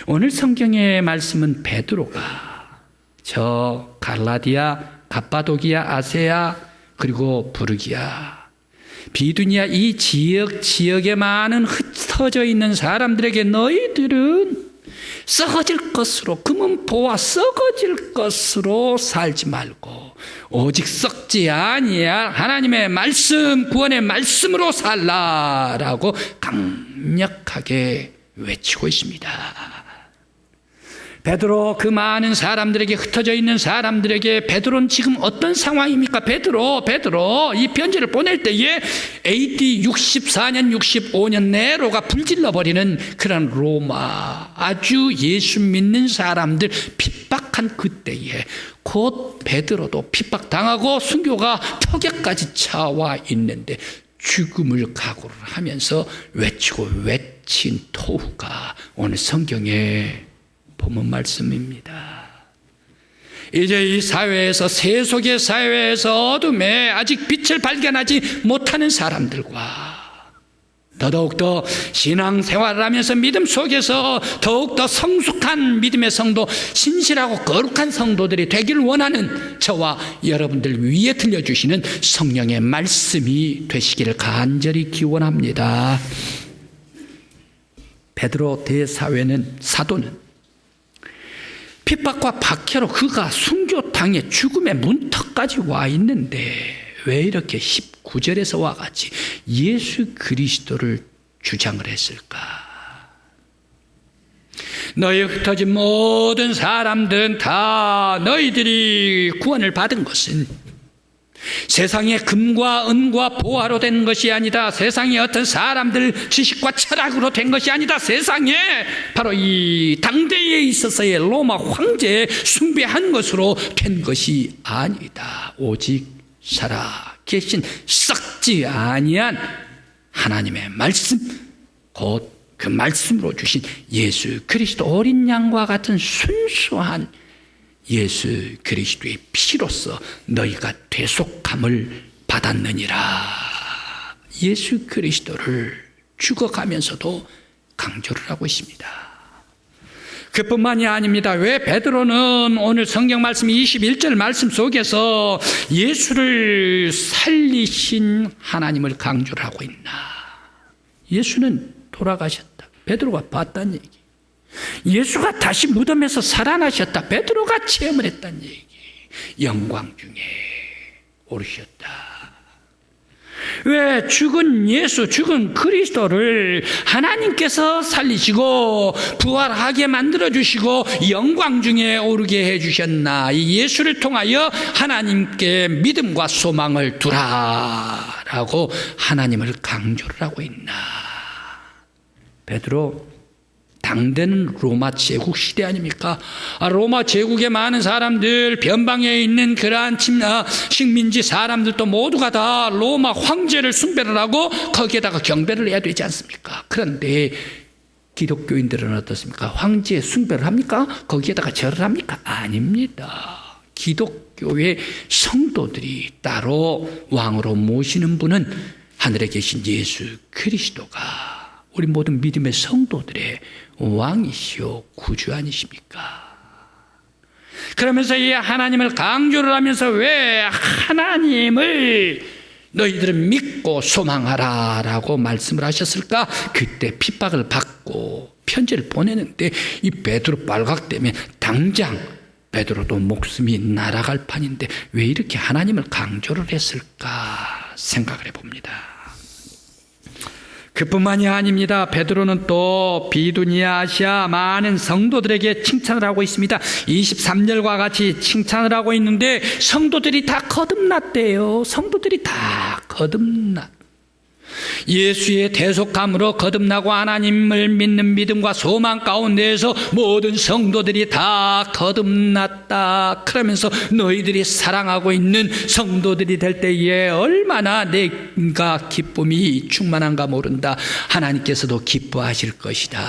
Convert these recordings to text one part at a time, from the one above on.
오늘 성경의 말씀은 베드로가 저 갈라디아, 갑바도기아, 아세아 그리고 부르기아, 비두니아 이 지역에 많은 흩어져 있는 사람들에게 너희들은 썩어질 것으로, 금은보와 썩어질 것으로 살지 말고 오직 썩지 아니할 하나님의 말씀, 구원의 말씀으로 살라라고 강력하게 외치고 있습니다. 베드로, 그 많은 사람들에게, 흩어져 있는 사람들에게 베드로는 지금 어떤 상황입니까? 베드로 이 편지를 보낼 때에 AD 64년 65년 네로가 불질러버리는 그런 로마, 아주 예수 믿는 사람들 핍박한 그때에 곧 베드로도 핍박당하고 순교가 턱에까지 차와 있는데 죽음을 각오를 하면서 외친 토후가 오늘 성경에 본문 말씀입니다. 이제 이 사회에서, 세속의 사회에서 어둠에 아직 빛을 발견하지 못하는 사람들과 더더욱더 신앙생활을 하면서 믿음 속에서 더욱더 성숙한 믿음의 성도, 신실하고 거룩한 성도들이 되기를 원하는 저와 여러분들 위에 들려주시는 성령의 말씀이 되시기를 간절히 기원합니다. 베드로 대사회는, 사도는 핍박과 박해로 그가 순교당해 죽음의 문턱까지 와 있는데 왜 이렇게 19절에서 와 같이 예수 그리스도를 주장을 했을까? 너희 흩어진 모든 사람들은 다 너희들이 구원을 받은 것은 세상의 금과 은과 보화로 된 것이 아니다. 세상의 어떤 사람들 지식과 철학으로 된 것이 아니다. 세상에 바로 이 당대에 있어서의 로마 황제에 숭배한 것으로 된 것이 아니다. 오직 살아계신 썩지 아니한 하나님의 말씀, 곧 그 말씀으로 주신 예수 그리스도 어린 양과 같은 순수한 예수 그리스도의 피로써 너희가 되속함을 받았느니라. 예수 그리스도를 죽어가면서도 강조를 하고 있습니다. 그뿐만이 아닙니다. 왜 베드로는 오늘 성경 말씀 21절 말씀 속에서 예수를 살리신 하나님을 강조를 하고 있나? 예수는 돌아가셨다. 베드로가 봤다는 얘기. 예수가 다시 무덤에서 살아나셨다. 베드로가 체험을 했다는 얘기. 영광 중에 오르셨다. 왜 죽은 예수, 죽은 그리스도를 하나님께서 살리시고 부활하게 만들어주시고 영광 중에 오르게 해주셨나? 이 예수를 통하여 하나님께 믿음과 소망을 두라라고 하나님을 강조를 하고 있나? 베드로, 당대는 로마 제국 시대 아닙니까? 로마 제국의 많은 사람들, 변방에 있는 그러한 식민지 사람들도 모두가 다 로마 황제를 숭배를 하고 거기에다가 경배를 해야 되지 않습니까? 그런데 기독교인들은 어떻습니까? 황제에 숭배를 합니까? 거기에다가 절을 합니까? 아닙니다. 기독교의 성도들이 따로 왕으로 모시는 분은 하늘에 계신 예수 그리스도가 우리 모든 믿음의 성도들의 왕이시오 구주 아니십니까? 그러면서 이 하나님을 강조를 하면서 왜 하나님을 너희들은 믿고 소망하라 라고 말씀을 하셨을까? 그때 핍박을 받고 편지를 보내는데 이 베드로 발각되면 당장 베드로도 목숨이 날아갈 판인데 왜 이렇게 하나님을 강조를 했을까 생각을 해봅니다. 그뿐만이 아닙니다. 베드로는 또 비두니아, 아시아 많은 성도들에게 칭찬을 하고 있습니다. 23절과 같이 칭찬을 하고 있는데 성도들이 다 거듭났대요. 성도들이 다 거듭났. 예수의 대속함으로 거듭나고 하나님을 믿는 믿음과 소망 가운데에서 모든 성도들이 다 거듭났다. 그러면서 너희들이 사랑하고 있는 성도들이 될 때에 얼마나 내가 기쁨이 충만한가 모른다. 하나님께서도 기뻐하실 것이다.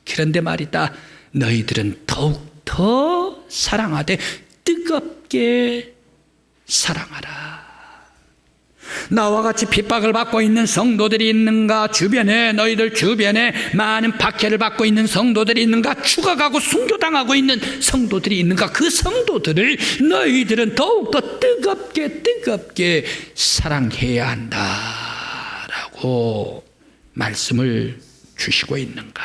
그런데 말이다, 너희들은 더욱 더 사랑하되 뜨겁게 사랑하라. 나와 같이 핍박을 받고 있는 성도들이 있는가? 주변에, 너희들 주변에 많은 박해를 받고 있는 성도들이 있는가? 죽어가고 순교당하고 있는 성도들이 있는가? 그 성도들을 너희들은 더욱더 뜨겁게 사랑해야 한다라고 말씀을 주시고 있는가?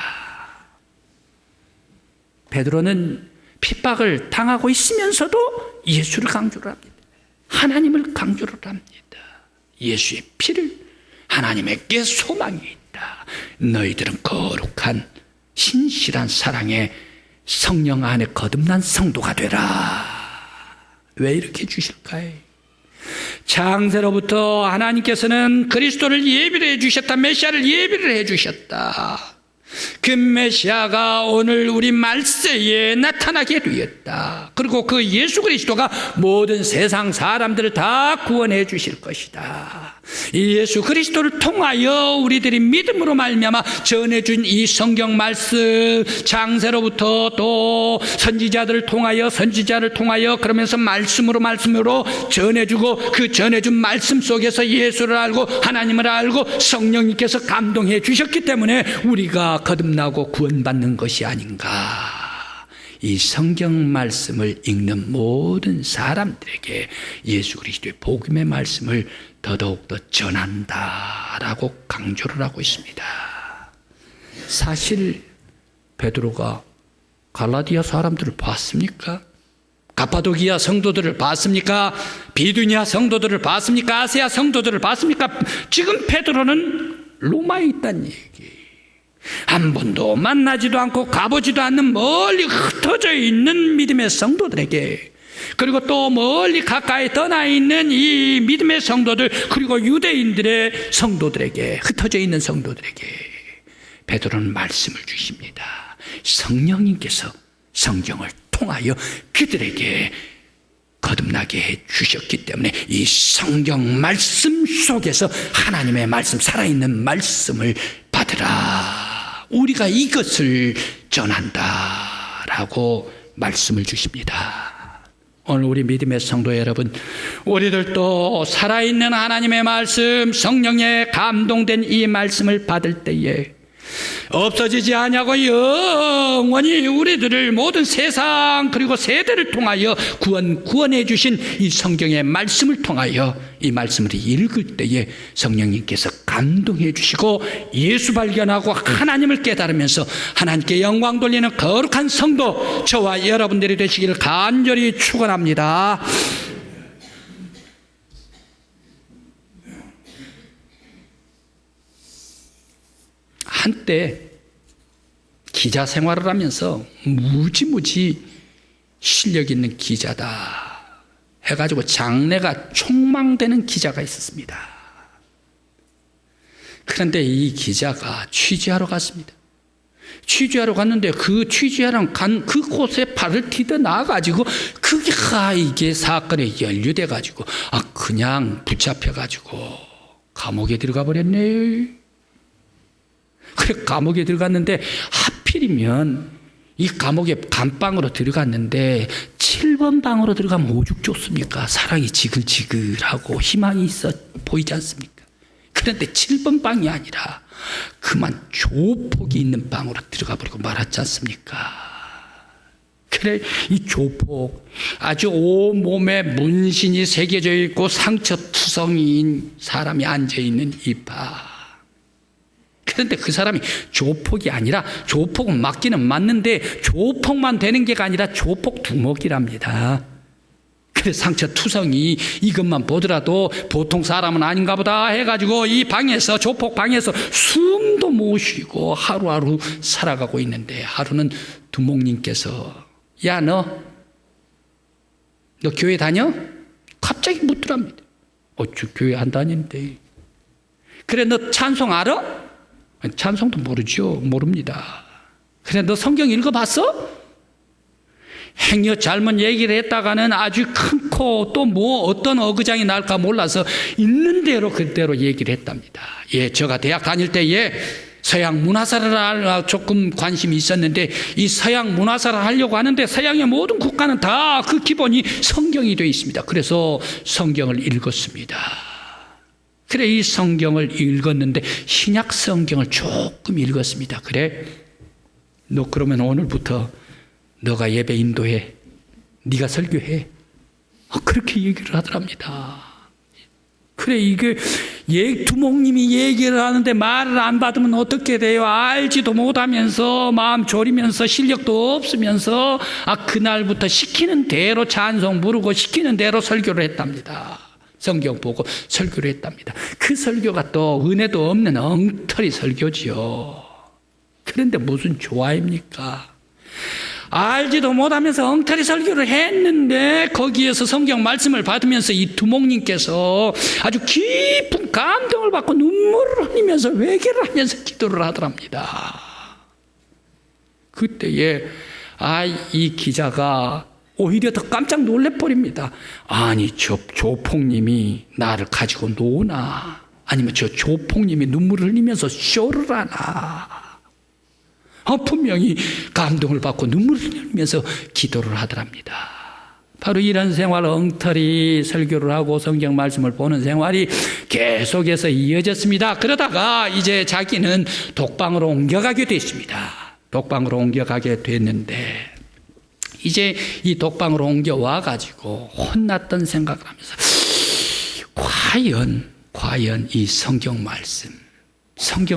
베드로는 핍박을 당하고 있으면서도 예수를 강조를 합니다. 하나님을 강조를 합니다. 예수의 피를, 하나님에게 소망이 있다. 너희들은 거룩한 신실한 사랑에 성령 안에 거듭난 성도가 되라. 왜 이렇게 주실까요? 창세로부터 하나님께서는 그리스도를 예비를 해주셨다. 메시아를 예비를 해주셨다. 그 메시아가 오늘 우리 말세에 나타나게 되었다. 그리고 그 예수 그리스도가 모든 세상 사람들을 다 구원해 주실 것이다. 이 예수 그리스도를 통하여 우리들이 믿음으로 말미암아 전해준 이 성경 말씀, 창세로부터 또 선지자를 통하여 그러면서 말씀으로 전해주고, 그 전해준 말씀 속에서 예수를 알고 하나님을 알고 성령님께서 감동해 주셨기 때문에 우리가 거듭나고 구원받는 것이 아닌가. 이 성경 말씀을 읽는 모든 사람들에게 예수 그리스도의 복음의 말씀을 더더욱 더 전한다라고 강조를 하고 있습니다. 사실 베드로가 갈라디아 사람들을 봤습니까? 가파도기아 성도들을 봤습니까? 비두니아 성도들을 봤습니까? 아시아 성도들을 봤습니까? 지금 베드로는 로마에 있다는 얘기. 한 번도 만나지도 않고 가보지도 않는 멀리 흩어져 있는 믿음의 성도들에게, 그리고 또 멀리 가까이 떠나 있는 이 믿음의 성도들, 그리고 유대인들의 성도들에게, 흩어져 있는 성도들에게 베드로는 말씀을 주십니다. 성령님께서 성경을 통하여 그들에게 거듭나게 해 주셨기 때문에 이 성경 말씀 속에서 하나님의 말씀, 살아있는 말씀을 받으라. 우리가 이것을 전한다라고 말씀을 주십니다. 오늘 우리 믿음의 성도 여러분, 우리들도 살아있는 하나님의 말씀, 성령에 감동된 이 말씀을 받을 때에 없어지지 아니하고 영원히 우리들을 모든 세상 그리고 세대를 통하여 구원해 주신 이 성경의 말씀을 통하여 이 말씀을 읽을 때에 성령님께서 감동해 주시고 예수 발견하고 하나님을 깨달으면서 하나님께 영광 돌리는 거룩한 성도, 저와 여러분들이 되시기를 간절히 축원합니다. 한때 기자 생활을 하면서 무지무지 실력 있는 기자다 해가지고 장래가 촉망되는 기자가 있었습니다. 그런데 이 기자가 취재하러 갔습니다. 취재하러 갔는데 그 취재하러 간 그곳에 발을 디뎌 나가지고 이게 사건에 연루돼가지고 그냥 붙잡혀가지고 감옥에 들어가 버렸네. 그래 감옥에 들어갔는데 하필이면 이 감옥에 감방으로 들어갔는데 7번 방으로 들어가면 오죽 좋습니까? 사랑이 지글지글하고 희망이 있어 보이지 않습니까? 그런데 7번 방이 아니라 그만 조폭이 있는 방으로 들어가 버리고 말았지 않습니까? 그래 이 조폭 아주 온몸에 문신이 새겨져 있고 상처투성이인 사람이 앉아있는 이 방. 그런데 그 사람이 조폭이 아니라, 조폭은 맞기는 맞는데 조폭만 되는 게가 아니라 조폭 두목이랍니다. 그래서 상처투성이 이것만 보더라도 보통 사람은 아닌가 보다 해가지고 이 방에서, 조폭 방에서 숨도 못 쉬고 하루하루 살아가고 있는데, 하루는 두목님께서 야 너 교회 다녀? 갑자기 묻더랍니다. 저 교회 안 다니는데. 그래 너 찬송 알아? 찬송도 모르죠. 모릅니다. 그래 너 성경 읽어봤어? 행여 잘못 얘기를 했다가는 아주 큰 코 또 어떤 어그장이 날까 몰라서 있는 대로 그대로 얘기를 했답니다. 제가 대학 다닐 때에 서양 문화사를 조금 관심이 있었는데, 이 서양 문화사를 하려고 하는데 서양의 모든 국가는 다 그 기본이 성경이 되어 있습니다. 그래서 성경을 읽었습니다. 그래 이 성경을 읽었는데 신약 성경을 조금 읽었습니다. 그래? 너 그러면 오늘부터 너가 예배 인도해. 네가 설교해. 그렇게 얘기를 하더랍니다. 그래 이게 두목님이 얘기를 하는데 말을 안 받으면 어떻게 돼요? 알지도 못하면서 마음 졸이면서 실력도 없으면서 그날부터 시키는 대로 찬송 부르고 시키는 대로 설교를 했답니다. 성경 보고 설교를 했답니다. 그 설교가 또 은혜도 없는 엉터리 설교지요. 그런데 무슨 조화입니까? 알지도 못하면서 엉터리 설교를 했는데 거기에서 성경 말씀을 받으면서 이 두목님께서 아주 깊은 감동을 받고 눈물을 흘리면서 회개를 하면서 기도를 하더랍니다. 그때에 이 기자가 오히려 더 깜짝 놀래버립니다. 아니 저 조폭님이 나를 가지고 노나, 아니면 저 조폭님이 눈물을 흘리면서 쇼를 하나. 분명히 감동을 받고 눈물을 흘리면서 기도를 하더랍니다. 바로 이런 생활, 엉터리 설교를 하고 성경 말씀을 보는 생활이 계속해서 이어졌습니다. 그러다가 이제 자기는 독방으로 옮겨가게 됐습니다. 독방으로 옮겨가게 됐는데 이제 이 독방으로 옮겨와 가지고 혼났던 생각을 하면서 과연 이 성경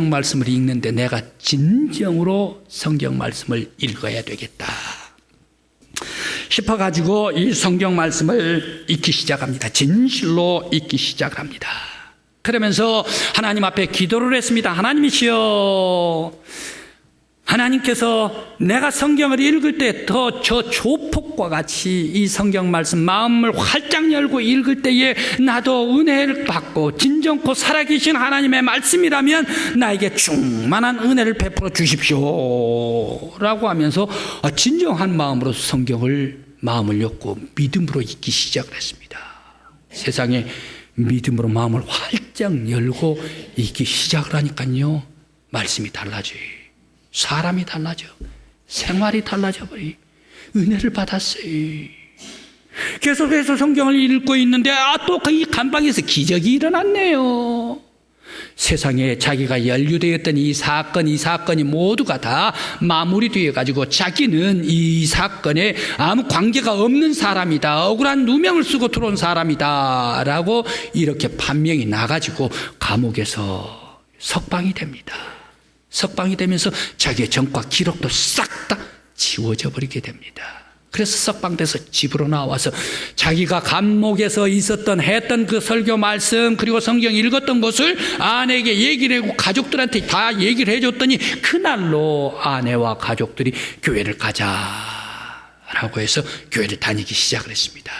말씀을 읽는데 내가 진정으로 성경 말씀을 읽어야 되겠다 싶어가지고 이 성경 말씀을 읽기 시작합니다. 진실로 읽기 시작합니다. 그러면서 하나님 앞에 기도를 했습니다. 하나님이시여, 하나님께서 내가 성경을 읽을 때 더 저 조폭과 같이 이 성경 말씀 마음을 활짝 열고 읽을 때에 나도 은혜를 받고 진정코 살아계신 하나님의 말씀이라면 나에게 충만한 은혜를 베풀어 주십시오 라고 하면서 진정한 마음으로 성경을 마음을 엮고 믿음으로 읽기 시작을 했습니다. 세상에 믿음으로 마음을 활짝 열고 읽기 시작을 하니까요 말씀이 달라져요. 사람이 달라져. 생활이 달라져 버리. 은혜를 받았어요. 계속해서 성경을 읽고 있는데 또 이 감방에서 기적이 일어났네요. 세상에 자기가 연루되었던 이 사건이 모두가 다 마무리되어 가지고 자기는 이 사건에 아무 관계가 없는 사람이다, 억울한 누명을 쓰고 들어온 사람이다 라고 이렇게 판명이 나가지고 감옥에서 석방이 됩니다. 석방이 되면서 자기의 전과 기록도 싹 다 지워져 버리게 됩니다. 그래서 석방돼서 집으로 나와서 자기가 감옥에서 했던 그 설교 말씀 그리고 성경 읽었던 것을 아내에게 얘기를 하고 가족들한테 다 얘기를 해줬더니 그날로 아내와 가족들이 교회를 가자라고 해서 교회를 다니기 시작을 했습니다.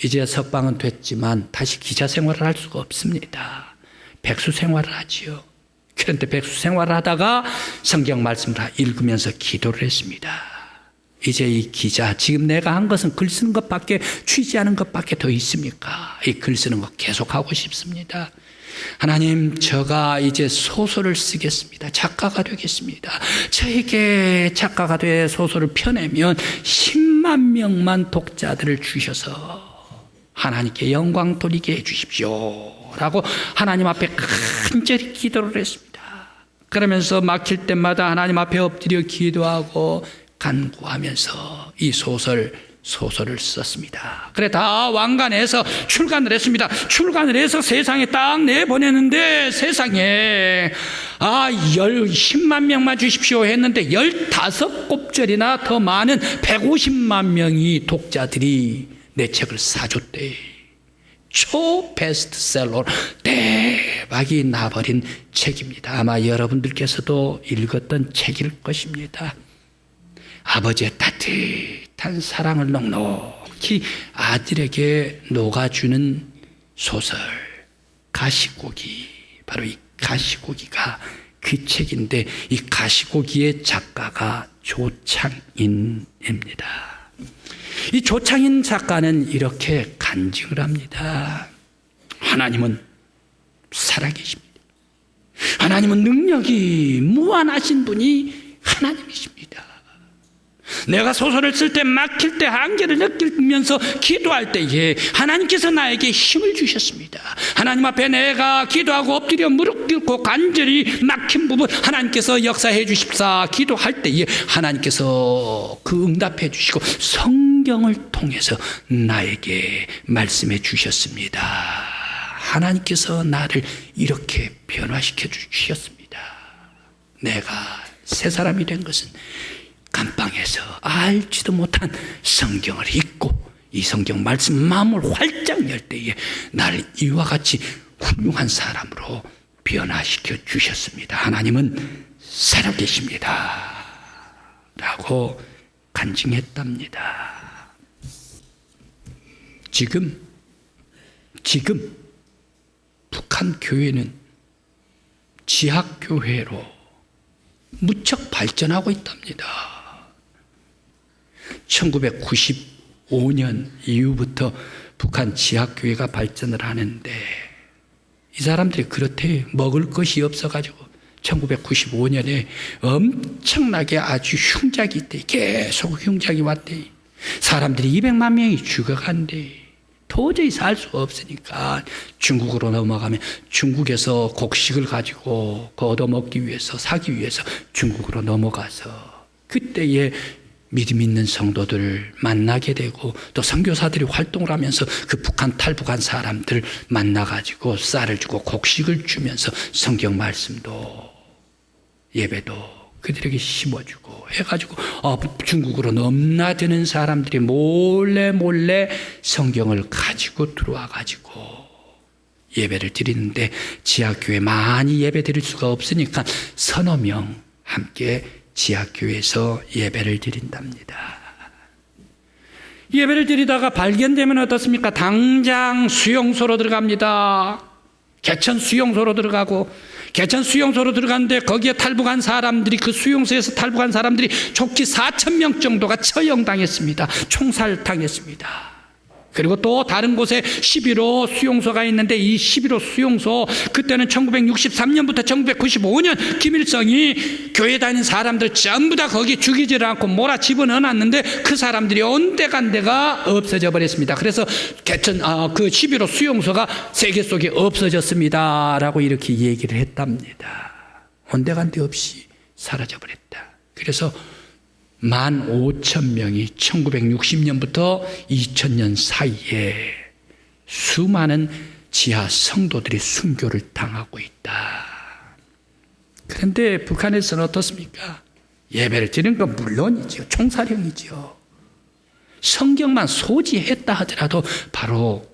이제 석방은 됐지만 다시 기자 생활을 할 수가 없습니다. 백수 생활을 하지요. 그런데 백수 생활을 하다가 성경 말씀을 읽으면서 기도를 했습니다. 이제 이 기자, 지금 내가 한 것은 글 쓰는 것밖에, 취재하는 것밖에 더 있습니까? 이 글 쓰는 것 계속하고 싶습니다. 하나님, 저가 이제 소설을 쓰겠습니다. 작가가 되겠습니다. 저에게 작가가 돼 소설을 펴내면 10만 명만 독자들을 주셔서 하나님께 영광 돌리게 해주십시오 라고 하나님 앞에 간절히 기도를 했습니다. 그러면서 막힐 때마다 하나님 앞에 엎드려 기도하고 간구하면서 이 소설을 썼습니다. 그래 다 완간해서 출간을 했습니다. 출간을 해서 세상에 딱 내보내는데 세상에 10만 명만 주십시오 했는데 15곱절이나 더 많은 150만 명이 독자들이 내 책을 사줬대. 초 베스트셀러 대박이 나버린 책입니다. 아마 여러분들께서도 읽었던 책일 것입니다. 아버지의 따뜻한 사랑을 넉넉히 아들에게 녹아주는 소설 가시고기, 바로 이 가시고기가 그 책인데 이 가시고기의 작가가 조창인입니다. 이 조창인 작가는 이렇게 간증을 합니다. 하나님은 살아계십니다. 하나님은 능력이 무한하신 분이 하나님이십니다. 내가 소설을 쓸 때 막힐 때 한계를 느끼면서 기도할 때에 하나님께서 나에게 힘을 주셨습니다. 하나님 앞에 내가 기도하고 엎드려 무릎 꿇고 간절히 막힌 부분 하나님께서 역사해 주십사 기도할 때에 하나님께서 그 응답해 주시고 성경을 통해서 나에게 말씀해 주셨습니다. 하나님께서 나를 이렇게 변화시켜 주셨습니다. 내가 새 사람이 된 것은 감방에서 알지도 못한 성경을 읽고 이 성경 말씀 마음을 활짝 열 때에 나를 이와 같이 훌륭한 사람으로 변화시켜 주셨습니다. 하나님은 살아계십니다 라고 간증했답니다. 지금 북한 교회는 지하교회로 무척 발전하고 있답니다. 1995년 이후부터 북한 지하교회가 발전을 하는데 이 사람들이 그렇대요. 먹을 것이 없어가지고 1995년에 엄청나게 아주 흉작이 있대. 계속 흉작이 왔대. 사람들이 200만 명이 죽어간대. 도저히 살 수 없으니까 중국으로 넘어가면 중국에서 곡식을 가지고 얻어먹기 위해서 사기 위해서 중국으로 넘어가서 그때에 믿음 있는 성도들을 만나게 되고 또 선교사들이 활동을 하면서 그 북한 탈북한 사람들 만나가지고 쌀을 주고 곡식을 주면서 성경 말씀도 예배도 그들에게 심어주고 해가지고 중국으로 넘나드는 사람들이 몰래 성경을 가지고 들어와가지고 예배를 드리는데 지하교회 많이 예배 드릴 수가 없으니까 서너 명 함께 지하교회에서 예배를 드린답니다. 예배를 드리다가 발견되면 어떻습니까? 당장 수용소로 들어갑니다. 개천 수용소로 들어가고 개천 수용소로 들어갔는데 거기에 탈북한 사람들이 그 수용소에서 탈북한 사람들이 족기 4,000명 정도가 처형당했습니다. 총살당했습니다. 그리고 또 다른 곳에 11호 수용소가 있는데 이 11호 수용소 그때는 1963년부터 1995년 김일성이 교회 다니는 사람들 전부 다 거기 죽이지를 않고 몰아 집어넣어놨는데 그 사람들이 온데간데가 없어져 버렸습니다. 그래서 개천 그 11호 수용소가 세계 속에 없어졌습니다 라고 이렇게 얘기를 했답니다. 온데간데 없이 사라져 버렸다. 그래서 15,000명이 1960년부터 2000년 사이에 수많은 지하 성도들이 순교를 당하고 있다. 그런데 북한에서는 어떻습니까? 예배를 드리는 건 물론이죠. 총살형이죠. 성경만 소지했다 하더라도 바로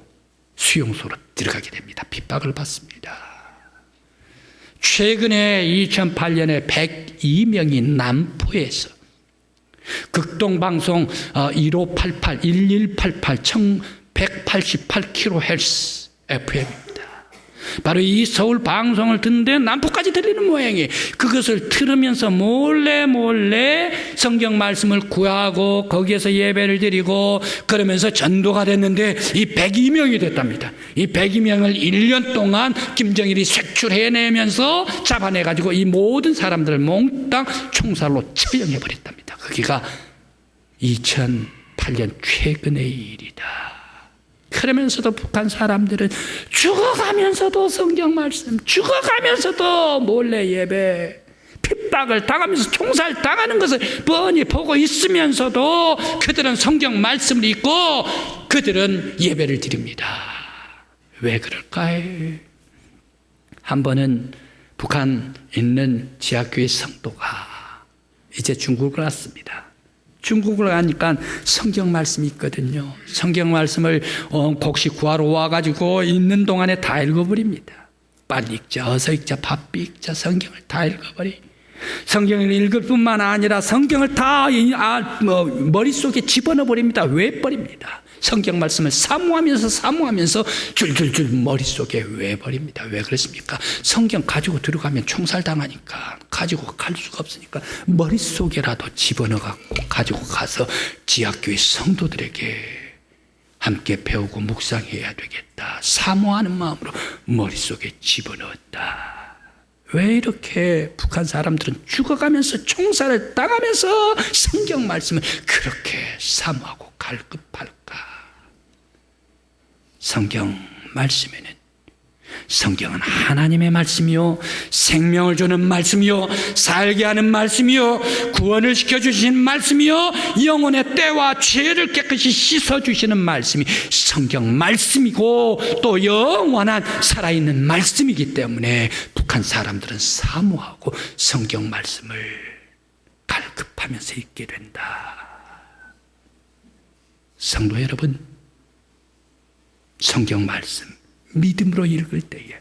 수용소로 들어가게 됩니다. 핍박을 받습니다. 최근에 2008년에 102명이 남포에서 극동방송 1588, 1188, 1188kHz FM입니다. 바로 이 서울 방송을 듣는데 남포까지 들리는 모양이에요. 그것을 들으면서 몰래 성경 말씀을 구하고 거기에서 예배를 드리고 그러면서 전도가 됐는데 이 102명이 됐답니다. 이 102명을 1년 동안 김정일이 색출해내면서 잡아내가지고 이 모든 사람들을 몽땅 총살로 처형해버렸답니다. 거기가 2008년 최근의 일이다. 그러면서도 북한 사람들은 죽어가면서도 성경 말씀, 죽어가면서도 몰래 예배, 핍박을 당하면서 총살 당하는 것을 뻔히 보고 있으면서도 그들은 성경 말씀을 읽고 그들은 예배를 드립니다. 왜 그럴까요? 한 번은 북한 있는 지하교회 성도가 이제 중국을 왔습니다. 중국을 가니까 성경 말씀이 있거든요. 성경 말씀을 곡식 구하러 와가지고 있는 동안에 다 읽어버립니다. 빨리 읽자, 어서 읽자, 바삐 읽자, 성경을 다 읽어버리. 성경을 읽을 뿐만 아니라 성경을 다 머릿속에 집어넣어버립니다. 외버립니다. 성경 말씀을 사모하면서 줄줄줄 머릿속에 외버립니다. 왜 그렇습니까? 성경 가지고 들어가면 총살당하니까 가지고 갈 수가 없으니까 머릿속에라도 집어넣어갖고 가지고 가서 지하교회 성도들에게 함께 배우고 묵상해야 되겠다. 사모하는 마음으로 머릿속에 집어넣었다. 왜 이렇게 북한 사람들은 죽어가면서 총살을 당하면서 성경 말씀을 그렇게 사모하고 갈급할까? 성경 말씀에는 성경은 하나님의 말씀이요, 생명을 주는 말씀이요, 살게 하는 말씀이요, 구원을 시켜주시는 말씀이요, 영혼의 때와 죄를 깨끗이 씻어주시는 말씀이 성경 말씀이고 또 영원한 살아있는 말씀이기 때문에 북한 사람들은 사모하고 성경 말씀을 갈급하면서 읽게 된다. 성도 여러분, 성경 말씀 믿음으로 읽을 때에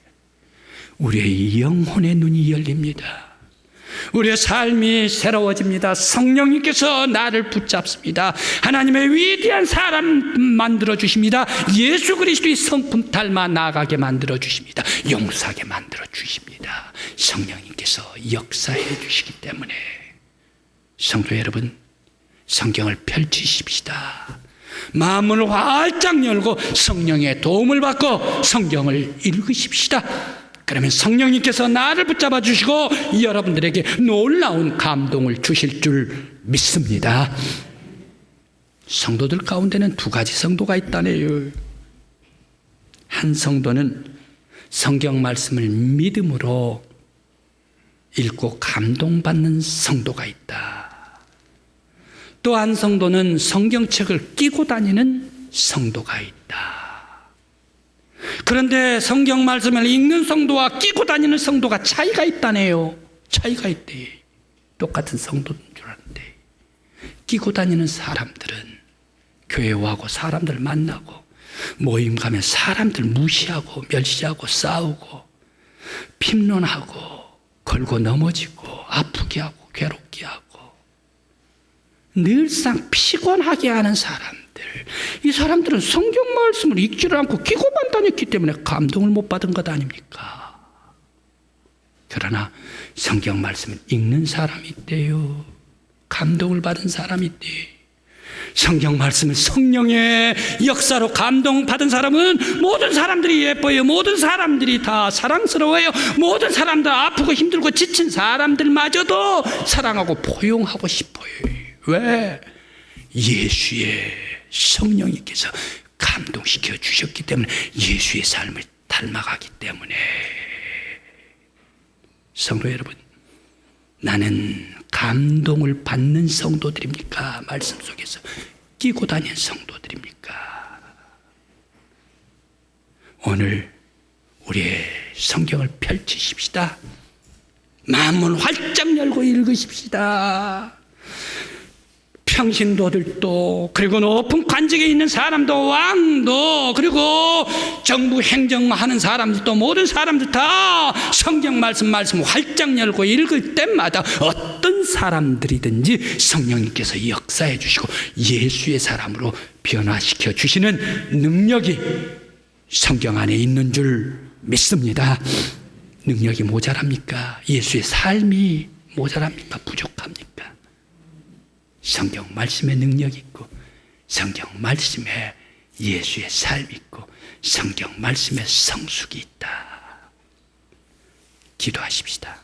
우리의 영혼의 눈이 열립니다. 우리의 삶이 새로워집니다. 성령님께서 나를 붙잡습니다. 하나님의 위대한 사람 만들어주십니다. 예수 그리스도의 성품 닮아 나아가게 만들어주십니다. 용서하게 만들어주십니다. 성령님께서 역사해 주시기 때문에 성도 여러분, 성경을 펼치십시다. 마음을 활짝 열고 성령의 도움을 받고 성경을 읽으십시다. 그러면 성령님께서 나를 붙잡아 주시고 여러분들에게 놀라운 감동을 주실 줄 믿습니다. 성도들 가운데는 두 가지 성도가 있다네요. 한 성도는 성경 말씀을 믿음으로 읽고 감동받는 성도가 있다. 또 한 성도는 성경책을 끼고 다니는 성도가 있다. 그런데 성경 말씀을 읽는 성도와 끼고 다니는 성도가 차이가 있다네요. 차이가 있대. 똑같은 성도인 줄 아는데 끼고 다니는 사람들은 교회 와고 사람들 만나고 모임 가면 사람들 무시하고 멸시하고 싸우고 핍론하고 걸고 넘어지고 아프게 하고 괴롭게 하고 늘상 피곤하게 하는 사람들, 이 사람들은 성경 말씀을 읽지를 않고 끼고만 다녔기 때문에 감동을 못 받은 것 아닙니까? 그러나 성경 말씀을 읽는 사람이 있대요. 감동을 받은 사람이 있대. 성경 말씀을 성령의 역사로 감동받은 사람은 모든 사람들이 예뻐요. 모든 사람들이 다 사랑스러워요. 모든 사람들 아프고 힘들고 지친 사람들마저도 사랑하고 포용하고 싶어요. 왜? 예수의 성령님께서 감동시켜 주셨기 때문에, 예수의 삶을 닮아가기 때문에. 성도 여러분, 나는 감동을 받는 성도들입니까? 말씀 속에서 끼고 다니는 성도들입니까? 오늘 우리의 성경을 펼치십시다. 마음을 활짝 열고 읽으십시다. 평신도들도, 그리고 높은 관직에 있는 사람도, 왕도, 그리고 정부 행정하는 사람들도, 모든 사람들 다 성경 말씀 활짝 열고 읽을 때마다 어떤 사람들이든지 성령님께서 역사해 주시고 예수의 사람으로 변화시켜 주시는 능력이 성경 안에 있는 줄 믿습니다. 능력이 모자랍니까? 예수의 삶이 모자랍니까? 부족합니까? 성경 말씀에 능력이 있고, 성경 말씀에 예수의 삶이 있고, 성경 말씀에 성숙이 있다. 기도하십시다.